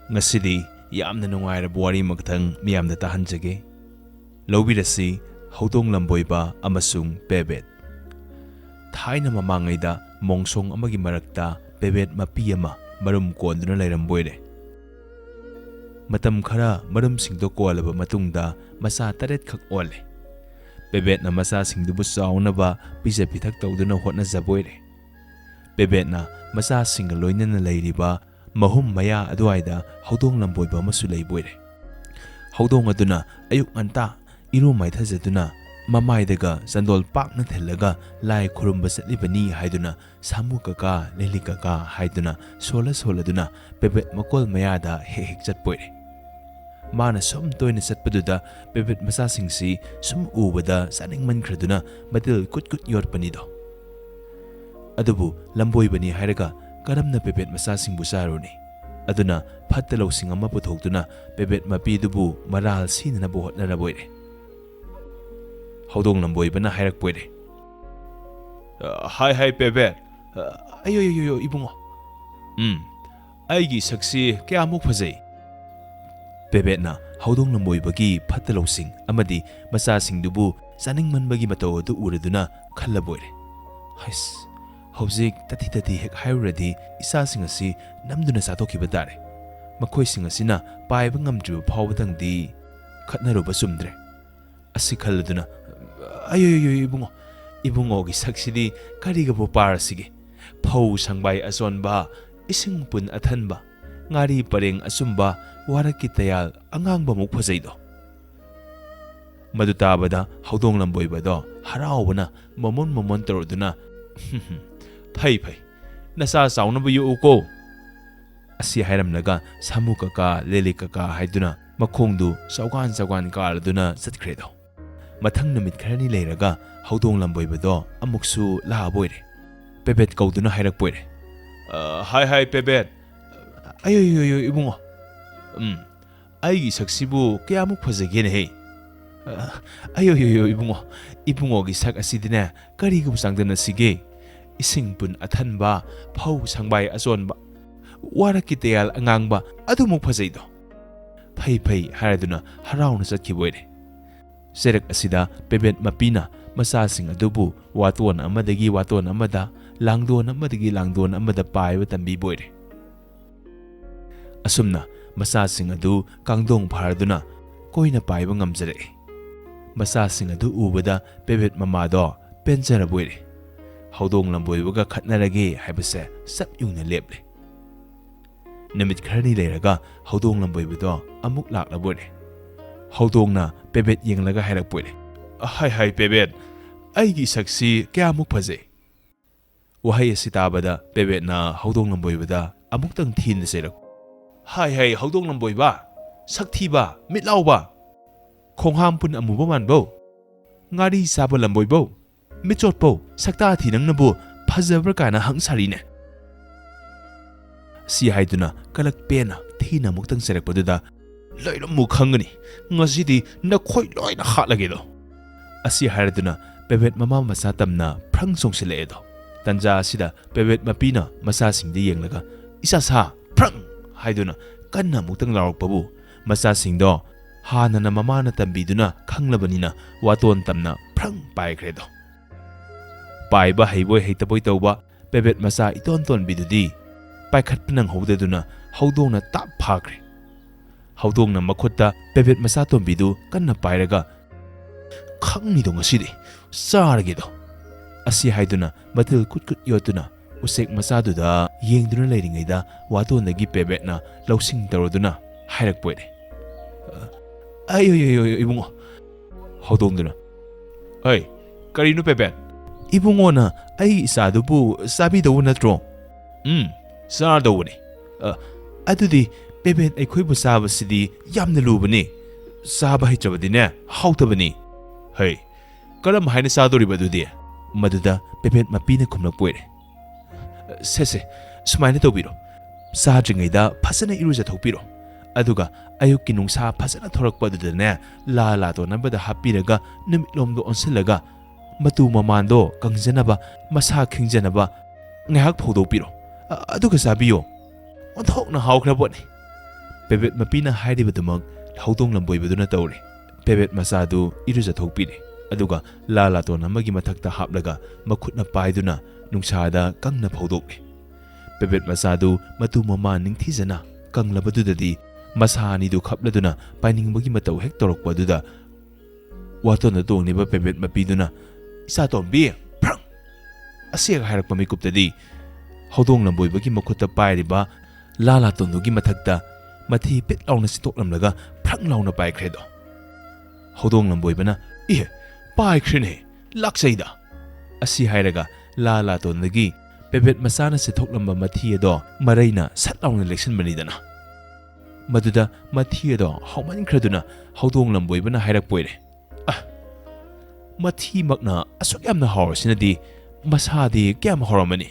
Ngasidi yamna nungairaba wari magthang miyamda tahanjage. Lobirasi Haudong lamboiba amasung Pebet. Thaina mamangaida mongsong amagi marakta Pebet mapi ama marum konduna lairamboire. Matam khara marum singdo kolaba matungda masa taret khak ole. Pebet na masa singdubu saunaba pisa pithak tawduna hotnajaboire. Pebet na masa singa loinana lairiba mahum maya aduaida Haudong lamboiba amasu leiboire. Haudong aduna ayuk anta iru maithajaduna mamaidaga sandol pakna thellaga lai khurumba satlibani haiduna samu kaka leli kaka haiduna sola Pebet makol mayada hek chatpoire. Mana som toina satpaduda Pebet masasingsi sum ubada saning mankhraduna matil kut yorpanido. Adubu lamboibani hairaga karamna Pebet masasingbu saruni. Aduna phattalausing ama puthokduna Pebet mapidubu maral sinana bu hotnaraboire. Haudong lamboibana hairakpoire. Hai Pebet. Ayo ibungo. Aigi saksi kayamuk phajai. Pebet na Haudong lamboibagi phattalausing amadi masasingdubu saning manbagi matau adu uraduna khallaboire. Hais hauzik tati hek hairuradi isasing asi namduna satokhiba tare. Makhoising asina paiba ngamdriba phawbadangdi khatnaruba sumdre. Asi khalladuna ayo ibungo gi saksidi karigabu parasige. Phau sangbai asonba ising pun athanba ngari pareng asumba waraki tayal angangba muk phajaido. Madutabada Haudong lamboibado haraubana momon taroduna phai nasa saunaba yu uko. Asi hairamnaga samu kaka leli kaka haiduna makhongdu saugan kaladuna satkredo. Mathang namit kharani leiraga Haudong lamboibado amuksu lahaboire. Pebet kauduna hairakpoire. Hai Pebet. Ayo ibungo. Aigi saksibu kayamuk phajagene he. Ayo ibungo gi sak asidina karigu sangdana sige. Ising pun athanba phau sangbai asonba waraki tayal angangba adumuk phajaido. Phai haraduna harauna satkiboire. Serak asida Pebet mapina masasing adubu waton amadagi waton amada langdon amada paiba tambi boire. Asumna masasing adu kangdong pharaduna koina paiba ngamjare. Masasing adu ubada Pebet mamado penjara boire. Haudong lamboibaga khatnarage haibase sap yungna leple. Namit kharani leiraga Haudong lamboibado amuk laklabore. Haudongna Pebet yenglaga hairakpoire. Hai Pebet. Aigi saksi kayamuk phajai. Wahai asitabada Pebet na Haudong lamboibada amuktang thin serak. Hai Haudong lamboiba. Sakthiba mitlauba. Khongham pun amuba manbo. Ngari saba lamboibo. Michotpo sakta thinangnabu phajabra kana hangsarine. Si haiduna kalak pena thina muktang serakpaduda lairammu khangani ngasidi nakhoi loina hatlagedo. Asi haraduna Pebet mama masa tamna phrang songsile do. Tanja asida Pebet mapina masa singdi yenglaga isa sa phrang haiduna kanna muktang larakpabu masa singdo hanana mamana tambiduna khanglabanina waton tamna phrang paikredo. Paiba haiboi heitaboy tawba Pebet masa iton bidudi paikhatpanang howdaduna Haudongna tap phakre. Haudongna makhutta Pebet masa tombidu kanna pairaga khangnido ngasidi saragedo. Asi haiduna matil kut yotuna usek masaduda yengduna leiringaida watondagi Pebetna lausing taroduna hairakpoire. Ayo ibungo. Haudongduna ai karino Pebet. Ibungona ai isadubu sabidawu natro. Saradawuni. Adudi Pebet aikhoibu sabasidi yamna lubani. Saba haitrabadine hautabani. Hey, karam haina sadoribadudi. Maduda Pebet mapina khumlakpoire. Sese sumaina tawbiro. Sadringaida phasana iruja thokpiro. Aduga ayukki nungsa phasana thorakpadudane la to nabada hapiraga numitlomdo onsilaga matu mamando kangjanaba masa khingjanaba ngahak phodopiro. Aduga sabiyo. Onthokna hawkhraboni. Pebet ꯃꯄꯤꯅ ꯍꯥꯏꯔꯤꯕꯗꯨꯃꯛ ꯍꯧꯗꯣꯡ ꯂꯝꯕꯣꯏꯕꯗꯨꯅ ꯇꯧꯔꯦ꯫ ꯄꯦꯕꯦꯠ ꯃꯆꯥꯗꯨ ꯏꯔꯨꯖꯊꯣꯛꯄꯤꯔꯦ ꯑꯗꯨꯒ ꯂꯥꯇꯣꯟ ꯑꯃꯒꯤ ꯃꯊꯛꯇ ꯍꯥꯞꯂꯒ ꯃꯈꯨꯠꯅ ꯄꯥꯏꯗꯨꯅ ꯅꯨꯡꯁꯥꯗ ꯀꯪꯅ ꯐꯧꯗꯣꯛꯂꯦ꯫ ꯄꯦꯕꯦꯠ ꯃꯆꯥꯗꯨ ꯃꯇꯨ ꯃꯃꯥ ꯅꯤꯡꯊꯤꯖꯅ ꯀꯪꯂꯕꯗꯨꯗꯗꯤ ꯃꯁꯥ ꯑꯅꯤꯗꯨ ꯈꯞꯂꯗꯨꯅ ꯄꯥꯏꯅꯤꯡꯕꯒꯤ ꯃꯇꯧ ꯍꯦꯛ ꯇꯧꯔꯛꯄ ꯑꯗꯨꯗ ꯋꯥꯇꯣꯟꯗ ꯇꯣꯡꯂꯤꯕ ꯄꯦꯕꯦꯠ ꯃꯄꯤꯗꯨꯅ "ꯏꯆꯥꯇꯣꯝꯕꯤ ꯐ꯭ꯔꯪ" ꯑꯁꯦꯡ ꯍꯥꯏꯔꯛꯄ ꯃꯤꯀꯨꯞꯇꯗꯤ ꯍꯧꯗꯣꯡ ꯂꯝꯕꯣꯏꯕꯒꯤ ꯃꯈꯨꯠꯇ ꯄꯥꯏꯔꯤꯕ ꯂꯥꯇꯣꯟꯗꯨꯒꯤ ꯃꯊꯛꯇ ꯃꯊꯤ ꯄꯤꯠ ꯂꯥꯎꯅ ꯆꯤꯊꯣꯛꯂꯝꯂꯒ ꯐ꯭ꯔꯪ ꯂꯥꯎꯅ ꯄꯥꯏꯈ꯭ꯔꯦꯗꯣ꯫ ꯍꯧꯗꯣꯡ ꯂꯝꯕꯣꯏꯕꯅ "ꯏꯍꯦ ꯄꯥꯏꯈ꯭ꯔꯦꯅꯦ ꯂꯥꯛꯆꯩꯗ" ꯑꯁꯤ ꯍꯥꯏꯔꯒ ꯂꯥꯇꯣꯟꯗꯒꯤ ꯄꯦꯕꯦꯠ ꯃꯆꯥꯅ ꯆꯤꯊꯣꯛꯂꯝꯕ ꯃꯊꯤ ꯑꯗꯣ ꯃꯔꯩꯅ ꯁꯠ ꯂꯥꯎꯅ ꯂꯦꯛꯁꯤꯟꯕꯅꯤꯗꯅ꯫ ꯃꯗꯨꯗ ꯃꯊꯤ ꯑꯗꯣ ꯍꯥꯎꯃꯟꯈ꯭ꯔꯗꯨꯅ ꯍꯧꯗꯣꯡ ꯂꯝꯕꯣꯏꯕꯅ ꯍꯥꯏꯔꯛꯄꯣꯏꯔꯦ, "ꯃꯊꯤꯃꯛꯅ ꯑꯁꯨꯛ ꯌꯥꯝꯅ ꯍꯥꯎꯔꯁꯤꯅꯗꯤ ꯃꯁꯥꯗꯤ ꯀꯌꯥꯝ ꯍꯥꯎꯔꯝꯃꯅꯤ"꯫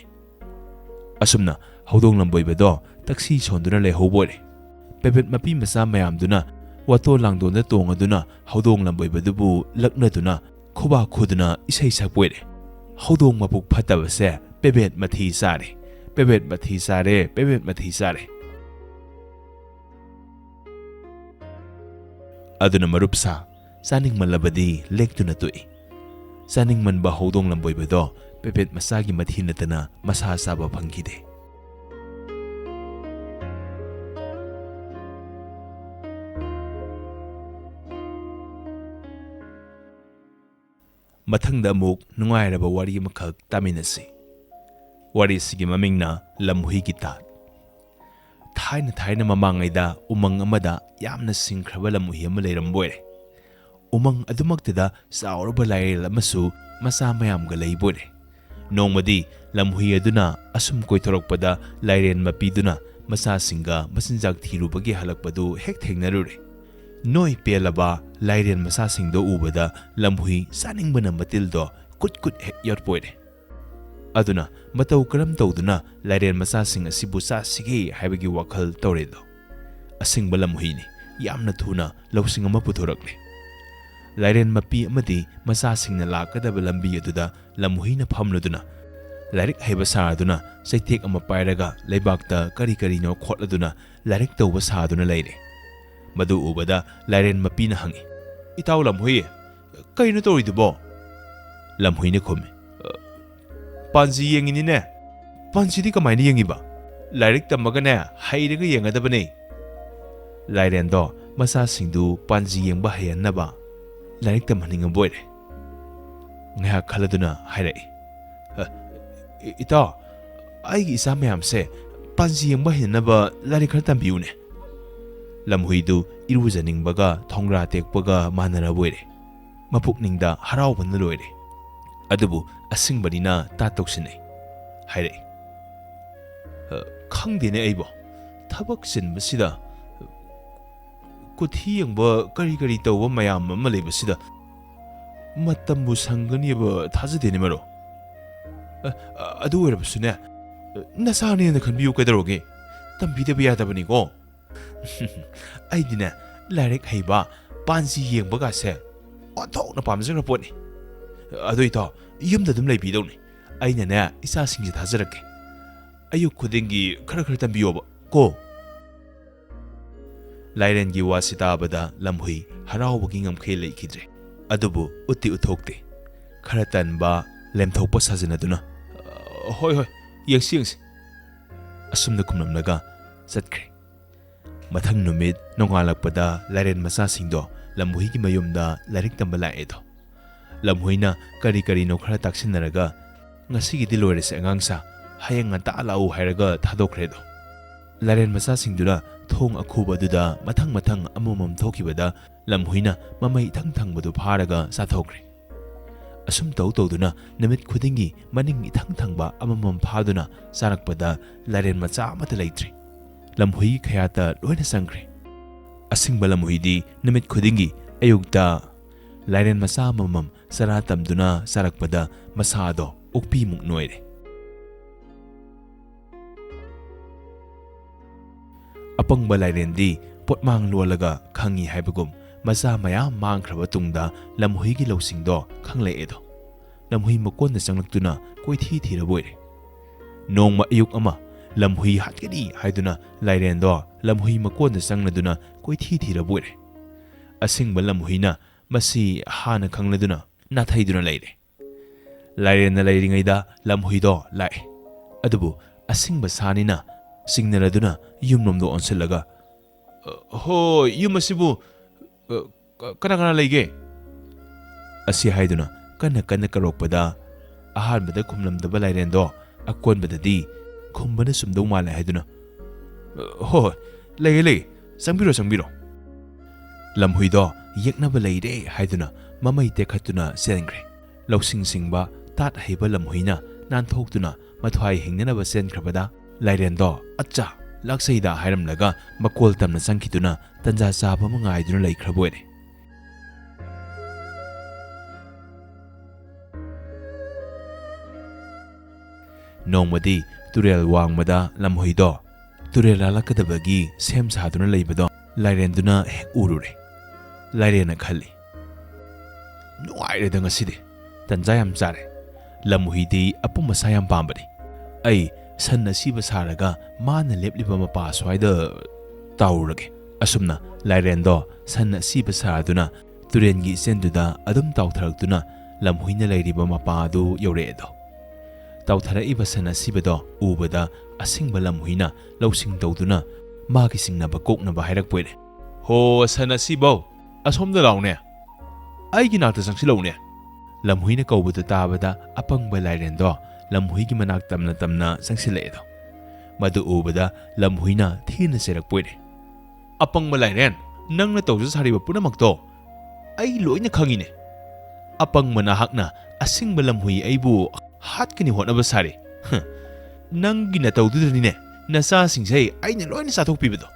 ꯑꯁꯨꯝꯅ ꯍꯧꯗꯣꯡ ꯂꯝꯕꯣꯏꯕꯗꯣ ꯇꯛꯁꯤ ꯁꯣꯟꯗꯨꯅ ꯂꯩꯍꯧꯕꯣꯏꯔꯦ꯫ ꯄꯦꯕꯦꯠ ꯃꯄꯤ ꯃꯆꯥ ꯃꯌꯥꯝꯗꯨꯅ ꯋꯥꯇꯣꯟ ꯂꯥꯡꯗꯣꯟꯗ ꯇꯣꯡꯉꯗꯨꯅ ꯍꯧꯗꯣꯡ ꯂꯝꯕꯣꯏꯕꯗꯨꯕꯨ ꯂꯛꯅꯗꯨꯅ ꯈꯨꯕꯥꯛ ꯈꯨꯗꯨꯅ ꯏꯁꯩ ꯁꯛꯄꯣꯏꯔꯦ꯫ "ꯍꯧꯗꯣꯡ ꯃꯕꯨꯛ ꯐꯠꯇꯕꯁꯦ ꯄꯦꯕꯦꯠ ꯃꯊꯤ ꯆꯥꯔꯦ, ꯄꯦꯕꯦꯠ ꯃꯊꯤ ꯆꯥꯔꯦ, ꯄꯦꯕꯦꯠ ꯃꯊꯤ ꯆꯥꯔꯦ"꯫ ꯑꯗꯨꯅ ꯃꯔꯨꯞꯁꯥ ꯆꯥꯅꯤꯡꯃꯜꯂꯕꯗꯤ ꯂꯦꯛꯇꯨꯅ ꯇꯣꯛꯏ꯫ ꯆꯥꯅꯤꯡꯃꯟꯕ ꯍꯧꯗꯣꯡ ꯂꯝꯕꯣꯏꯕꯗꯣ ꯄꯦꯕꯦꯠ ꯃꯆꯥꯒꯤ ꯃꯊꯤ ꯅꯠꯇꯅ ꯃꯁꯥ ꯆꯥꯕ ꯐꯪꯈꯤꯗꯦ꯫ ꯃꯊꯪꯗ ꯑꯃꯨꯛ ꯅꯨꯡꯉꯥꯏꯔꯕ ꯋꯥꯔꯤ ꯑꯃꯈꯛ ꯇꯥꯃꯤꯟꯅꯁꯤ꯫ ꯋꯥꯔꯤꯁꯤꯒꯤ ꯃꯃꯤꯡꯅ ꯂꯝꯍꯨꯏꯒꯤ ꯇꯥꯠ꯫ ꯊꯥꯏꯅ ꯃꯃꯥꯡꯉꯩꯗ ꯎꯃꯪ ꯑꯃꯗ ꯌꯥꯝꯅ ꯁꯤꯡꯈ꯭ꯔꯕ ꯂꯝꯍꯨꯏ ꯑꯃ ꯂꯩꯔꯝꯕꯣꯏꯔꯦ꯫ ꯎꯃꯪ ꯑꯗꯨꯃꯛꯇꯨꯗ ꯆꯥꯎꯔꯕ ꯂꯥꯏꯔꯦꯜ ꯑꯃꯁꯨ ꯃꯆꯥ ꯃꯌꯥꯝꯒ ꯂꯩꯕꯣꯏꯔꯦ꯫ ꯅꯣꯡꯃꯗꯤ ꯂꯝꯍꯨꯏ ꯑꯗꯨꯅ ꯑꯁꯨꯝ ꯀꯣꯏꯊꯣꯔꯛꯄꯗ ꯂꯥꯏꯔꯦꯟ ꯃꯄꯤꯗꯨꯅ ꯃꯆꯥꯁꯤꯡꯒ ꯃꯆꯤꯟꯖꯥꯛ ꯊꯤꯔꯨꯕꯒꯤ ꯍꯜꯂꯛꯄꯗꯨ ꯍꯦꯛ ꯊꯦꯡꯅꯔꯨꯔꯦ꯫ ꯅꯣꯏ ꯄꯦꯜꯂꯕ ꯂꯥꯏꯔꯦꯟ ꯃꯆꯥꯁꯤꯡꯗꯣ ꯎꯕꯗ ꯂꯝꯍꯨꯏ ꯆꯥꯅꯤꯡꯕꯅ ꯃꯇꯤꯜꯗꯣ ꯀꯨꯠ ꯍꯦꯛ ꯌꯣꯠꯄꯣꯏꯔꯦ꯫ ꯑꯗꯨꯅ ꯃꯇꯧ ꯀꯔꯝ ꯇꯧꯗꯨꯅ ꯂꯥꯏꯔꯦꯟ ꯃꯆꯥꯁꯤꯡ ꯑꯁꯤꯕꯨ ꯆꯥꯁꯤꯒꯦ ꯍꯥꯏꯕꯒꯤ ꯋꯥꯈꯜ ꯇꯧꯔꯦꯗꯣ꯫ ꯑꯁꯤꯡꯕ ꯂꯝꯍꯨꯏꯅꯤ, ꯌꯥꯝꯅ ꯊꯨꯅ ꯂꯧꯁꯤꯡ ꯑꯃ ꯄꯨꯊꯣꯔꯛꯂꯦ꯫ ꯂꯥꯏꯔꯦꯟ ꯃꯄꯤ ꯑꯃꯗꯤ ꯃꯆꯥꯁꯤꯡꯅ ꯂꯥꯛꯀꯗꯕ ꯂꯝꯕꯤ ꯑꯗꯨꯗ ꯂꯝꯍꯨꯏꯅ ꯐꯝꯂꯗꯨꯅ ꯂꯥꯏꯔꯤꯛ ꯍꯩꯕ ꯁꯥꯗꯨꯅ ꯆꯩꯇꯦꯛ ꯑꯃ ꯄꯥꯏꯔꯒ ꯂꯩꯕꯥꯛꯇ ꯀꯔꯤꯅꯣ ꯈꯣꯠꯂꯗꯨꯅ ꯂꯥꯏꯔꯤꯛ ꯇꯧꯕ ꯁꯥꯗꯨꯅ ꯂꯩꯔꯦ꯫ ꯃꯗꯨ ꯎꯕꯗ ꯂꯥꯏꯔꯦꯟ ꯃꯄꯤꯅ ꯍꯪꯏ, "ꯏꯇꯥꯎ ꯂꯝꯍꯨꯏ, ꯀꯩꯅꯣ ꯇꯧꯔꯤꯗꯨꯕꯣ?" ꯂꯝꯍꯨꯏꯅ ꯈꯨꯝꯃꯤ, "ꯄꯥꯟꯖꯤ ꯌꯦꯡꯉꯤꯅꯤꯅꯦ"꯫ "ꯄꯥꯟꯖꯤꯗꯤ ꯀꯃꯥꯏꯅ ꯌꯦꯡꯉꯤꯕ?" "ꯂꯥꯏꯔꯤꯛ ꯇꯝꯃꯒꯅꯦ ꯍꯩꯔꯒ ꯌꯦꯡꯒꯗꯕꯅꯦ"꯫ ꯂꯥꯏꯔꯦꯟꯗꯣ ꯃꯆꯥꯁꯤꯡꯗꯨ ꯄꯥꯟꯖꯤ ꯌꯦꯡꯕ ꯍꯩꯍꯟꯅꯕ ꯂꯥꯏꯔꯤꯛ ꯇꯝꯍꯟꯅꯤꯡꯉꯕꯣꯏꯔꯦ꯫ ꯉꯥꯏꯍꯥꯛ ꯈꯜꯂꯗꯨꯅ ꯍꯥꯏꯔꯛꯏ, "ꯏꯇꯥꯎ, ꯑꯩꯒꯤ ꯏꯆꯥ ꯃꯌꯥꯝꯁꯦ ꯄꯥꯟꯖꯤ ꯌꯦꯡꯕ ꯍꯩꯅꯅꯕ ꯂꯥꯏꯔꯤꯛ ꯈꯔ ꯇꯝꯕꯤꯌꯨꯅꯦ"꯫ ꯂꯝꯍꯨꯏꯗꯨ ꯏꯔꯨꯖꯅꯤꯡꯕꯒ ꯊꯣꯡꯒ꯭ꯔꯥ ꯇꯦꯛꯄꯒ ꯃꯥꯟꯅꯔꯕꯣꯏꯔꯦ꯫ ꯃꯄꯨꯛꯅꯤꯡꯗ ꯍꯔꯥꯎꯕꯅ ꯂꯣꯏꯔꯦ꯫ ꯑꯗꯨꯕꯨ ꯑꯁꯤꯡꯕꯅꯤꯅ ꯇꯥꯠ ꯇꯧꯁꯤꯟꯅꯩ꯫ ꯍꯥꯏꯔꯛꯏ, "ꯈꯪꯗꯦꯅꯦ ꯑꯩꯕꯣ, ꯊꯕꯛ ꯆꯤꯟꯕꯁꯤꯗ ꯀꯨꯊꯤ ꯌꯦꯡꯕ ꯀꯔꯤ ꯇꯧꯕ ꯃꯌꯥꯝ ꯑꯃ ꯂꯩꯕꯁꯤꯗ ꯃꯇꯝꯕꯨ ꯁꯪꯒꯅꯤꯕ ꯊꯥꯖꯗꯦꯅꯦ ꯃꯔꯣ"꯫ "ꯑꯗꯨ ꯑꯣꯏꯔꯕꯁꯨꯅꯦ ꯅꯆꯥꯅꯦꯅ ꯈꯟꯕꯤꯌꯨ ꯀꯩꯗꯧꯔꯒꯦ, ꯇꯝꯕꯤꯗꯕ ꯌꯥꯗꯕꯅꯤꯀꯣ"꯫ "ꯑꯩꯗꯤꯅꯦ ꯂꯥꯏꯔꯤꯛ ꯍꯩꯕ, ꯄꯥꯟꯖꯤ ꯌꯦꯡꯕꯒꯥꯁꯦ ꯑꯣꯟꯊꯣꯛꯅ ꯄꯥꯝꯖꯈ꯭ꯔ ꯄꯣꯠꯅꯤ꯫ ꯑꯗꯨ ꯏꯇꯥꯎ ꯌꯨꯝꯗ ꯑꯗꯨꯝ ꯂꯩꯕꯤꯗꯧꯅꯤ, ꯑꯩꯅꯅꯦ ꯏꯆꯥꯁꯤꯡꯁꯦ ꯊꯥꯖꯔꯛꯀꯦ꯫ ꯑꯌꯨꯛ ꯈꯨꯗꯤꯡꯒꯤ ꯈꯔ ꯇꯝꯕꯤꯌꯣꯕ ꯀꯣ"꯫ ꯂꯥꯏꯔꯦꯟꯒꯤ ꯋꯥꯁꯤ ꯇꯥꯕꯗ ꯂꯝꯍꯨꯏ ꯍꯔꯥꯎꯕꯒꯤ ꯉꯝꯈꯩ ꯂꯩꯈꯤꯗ꯭ꯔꯦ꯫ ꯑꯗꯨꯕꯨ ꯎꯠꯇꯤ ꯎꯠꯊꯣꯛꯇꯦ꯫ ꯈꯔ ꯇꯟꯕ ꯂꯦꯝꯊꯣꯛꯄ ꯁꯥꯖꯟꯅꯗꯨꯅ ꯍꯣꯏ ꯌꯦꯡꯁꯤ" ꯑꯁꯨꯝꯅ ꯈꯨꯝꯂꯝꯂꯒ ꯆꯠꯈ꯭ꯔꯦ꯫ ꯃꯊꯪ ꯅꯨꯃꯤꯠ ꯅꯣꯡꯉꯥꯜꯂꯛꯄꯗ ꯂꯥꯏꯔꯦꯟ ꯃꯆꯥꯁꯤꯡꯗꯣ ꯂꯝꯍꯨꯏꯒꯤ ꯃꯌꯨꯝꯗ ꯂꯥꯏꯔꯤꯛ ꯇꯝꯕ ꯂꯥꯛꯑꯦꯗꯣ꯫ ꯂꯝꯍꯨꯏꯅ ꯀꯔꯤꯅꯣ ꯈꯔ ꯇꯥꯛꯁꯤꯟꯅꯔꯒ "ꯉꯁꯤꯒꯤꯗꯤ ꯂꯣꯏꯔꯁꯦ ꯑꯉꯥꯡꯁꯥ, ꯍꯌꯦꯡ ꯉꯟꯇꯥ ꯂꯥꯛꯎ" ꯍꯥꯏꯔꯒ ꯊꯥꯗꯣꯛꯈ꯭ꯔꯦꯗꯣ꯫ ꯂꯥꯏꯔꯦꯟ ꯃꯆꯥꯁꯤꯡꯗꯨꯅ ꯊꯣꯡ ꯑꯈꯨꯕ ꯑꯗꯨꯗ ꯃꯊꯪ ꯑꯃꯃꯝ ꯊꯣꯛꯈꯤꯕꯗ ꯂꯝꯍꯨꯏꯅ ꯃꯃꯩ ꯏꯊꯪ ꯊꯪꯕꯗꯨ ꯐꯥꯔꯒ ꯆꯥꯊꯣꯛꯈ꯭ꯔꯦ꯫ ꯑꯁꯨꯝ ꯇꯧꯗꯨꯅ ꯅꯨꯃꯤꯠ ꯈꯨꯗꯤꯡꯒꯤ ꯃꯅꯤꯡ ꯏꯊꯪ ꯊꯪꯕ ꯑꯃꯃꯝ ꯐꯥꯗꯨꯅ ꯆꯥꯔꯛꯄꯗ ꯂꯥꯏꯔꯦꯟ ꯃꯆꯥ ꯑꯃꯠꯇ ꯂꯩꯇ꯭ꯔꯦ꯫ ꯂꯝꯍꯨꯏꯒꯤ ꯈꯌꯥꯠꯇ ꯂꯣꯏꯅ ꯆꯪꯈ꯭ꯔꯦ꯫ ꯑꯁꯤꯡꯕ ꯂꯝꯍꯨꯏꯗꯤ ꯅꯨꯃꯤꯠ ꯈꯨꯗꯤꯡꯒꯤ ꯑꯌꯨꯛꯇ ꯂꯥꯏꯔꯦꯟ ꯃꯆꯥ ꯑꯃꯃꯝ ꯆꯔꯥ ꯇꯝꯗꯨꯅ ꯆꯥꯔꯛꯄꯗ ꯃꯁꯥꯗꯣ ꯑꯣꯛꯄꯤꯃꯨꯛ ꯅꯣꯏꯔꯦ꯫ ꯑꯄꯪꯕ ꯂꯥꯏꯔꯦꯟꯗꯤ ꯄꯣꯠꯃꯥꯡ ꯂꯣꯜꯂꯒ ꯈꯪꯉꯤ ꯍꯥꯏꯕꯒꯨꯝ ꯃꯆꯥ ꯃꯌꯥꯝ ꯃꯥꯡꯈ꯭ꯔꯕ ꯇꯨꯡꯗ ꯂꯝꯍꯨꯏꯒꯤ ꯂꯧꯁꯤꯡꯗꯣ ꯈꯪꯂꯛꯑꯦꯗꯣ꯫ ꯂꯝꯍꯨꯏ ꯃꯀꯣꯟꯗ ꯆꯪꯂꯛꯇꯨꯅ ꯀꯣꯏꯊꯤ ꯊꯤꯔꯕꯣꯏꯔꯦ꯫ ꯅꯣꯡꯃ ꯑꯌꯨꯛ ꯑꯃ lamhui hatkani haiduna lairendo lamhui makonda sangladuna koithi thirabure asingba lamhuina masi hana khangladuna nathaiduna leire lairena leiringaida lamhuido lai adubu asingba sanina singnaraduna yumnomdo onsilaga ho yumasibu kana kana leige asi haiduna kana kana karokpada ahanbada khumlamdaba lairendo akonbadadi खुम्बन सुमदौ माले हाइदुना हो लगे लगे संबिरो संबिरो लमहुइदो येकनब लेरे हाइदुना ममई तेखतुना सेनग्रे लौसिंग सिंगबा तात हाइबा लमहुइना नानथोक्तुना मथ्वाई हिंगनब सेनख्रबदा लाइरेंदो अच्छा लाक्सैदा हाइरमलगा मकोल तमना संखितुना तंजा चाबा मंगाइदुना लेख्रबोरे नोंमदी तुरेल वांगमदा लमहुइदो तुरेल लालकदबगी same सादुना लेबदो लाइरेंदुना हेक उरुरे लाइरेना खल्ली नुआइरेदा ngasiди तंजा याम चारे लमहुइदी अपु मसा याम पांबदि आई सन असिबा सारगा माना लेपलिबा मपा स्वाइदा ताउरगे असुमना लाइरेंदो सन असिबा सारदुना तुरेनगी सेंदुदा अदुम ताउथरक्तुना लमहुइना लेरिबा मपा दु योरेदो ताउथरइबा सन असिबदो उबदा असिंगबा लमहुइना लौसिंग तौदुना मागी सिंगनबा कोकनबा हाइरकपोइरे हो सन असिबो असोमदा लाउने आइगी नाक्ता संगसिलौने लमहुइना कौबदु ताबदा अपंगबा लाइरेंदो लमहुइगी मनाक तमना तमना संगसिलेदो मदु उबदा लमहुइना थीना सेरकपोइरे अपंगबा लाइरेन नंगना तौजु सारिबा पुनमक्तो आई लोइना खंगिने अपंगमना हकना असिंगबा लमहुइ आइबु हातकनी होनबा सारे नंगी नतौदुदनिने नसा सिंगसे आइना लोइना साथोकपिबदो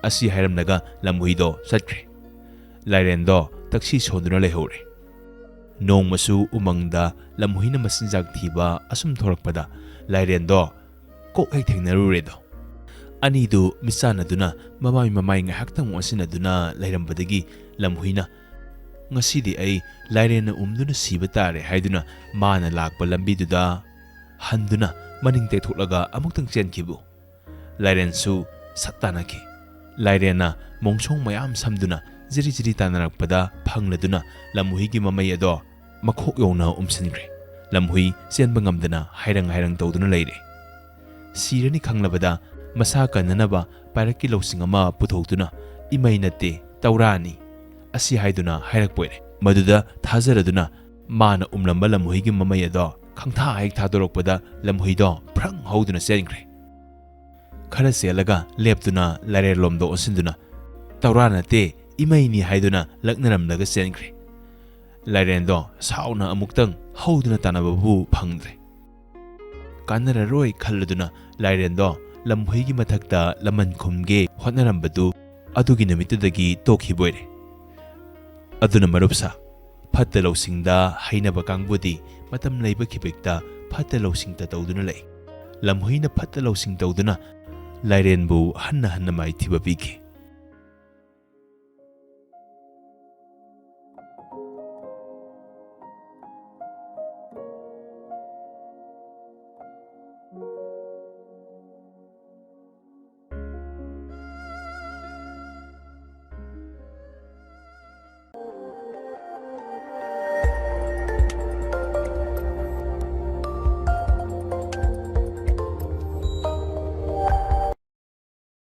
असि हाइरमनगा लमहुइदो सटख्रे लाइरेंदो तक्सी सोंदुना लेहौरे नोंमसु उमंगदा लमहुइना मसिंजाक थीबा असुम थोरकपदा लाइरेंदो कोक हेक थेंगनरुरेदो अनिदु मिसानदुना ममाई ममाई ngahaktam wasinaduna lairambadagi lamhuina ngasidi ai lairena umduna siba tare haiduna mana lakpa lambiduda handuna maning te tholaga amuktang chenkhibu lairen su sattanaki lairena mongchong mayam samduna jiri jiri tanarakpada phangladuna lamhuigi mamai ado makhok yona umsingre lamhui senba ngamdana hairang hairang tawduna leire sirani khanglabada masa kananaba pairaki losing ama puthokduna imai nate taurani asi haiduna hairakpoire maduda thajaraduna mana umlamba lamhuigi mamai ado khangtha haik thadorokpada lamhuido phrang hauduna sengre khara selaga leptuna lare lomdo osinduna taurana te imai ni haiduna laknaram laga sengre lairendo sauna amuktang hauduna tanababu phangdre kanara roi khalladuna lairendo lamhuigi mathakta laman khumge hotnarambadu adugi namitudagi tokhiboire aduna marupsa phatta losingda hainaba kangbudi matam leiba khibekta phatta losingta tawduna lei lamhuina phatta losing tawduna lairenbu hanna hanna mai thiba bigi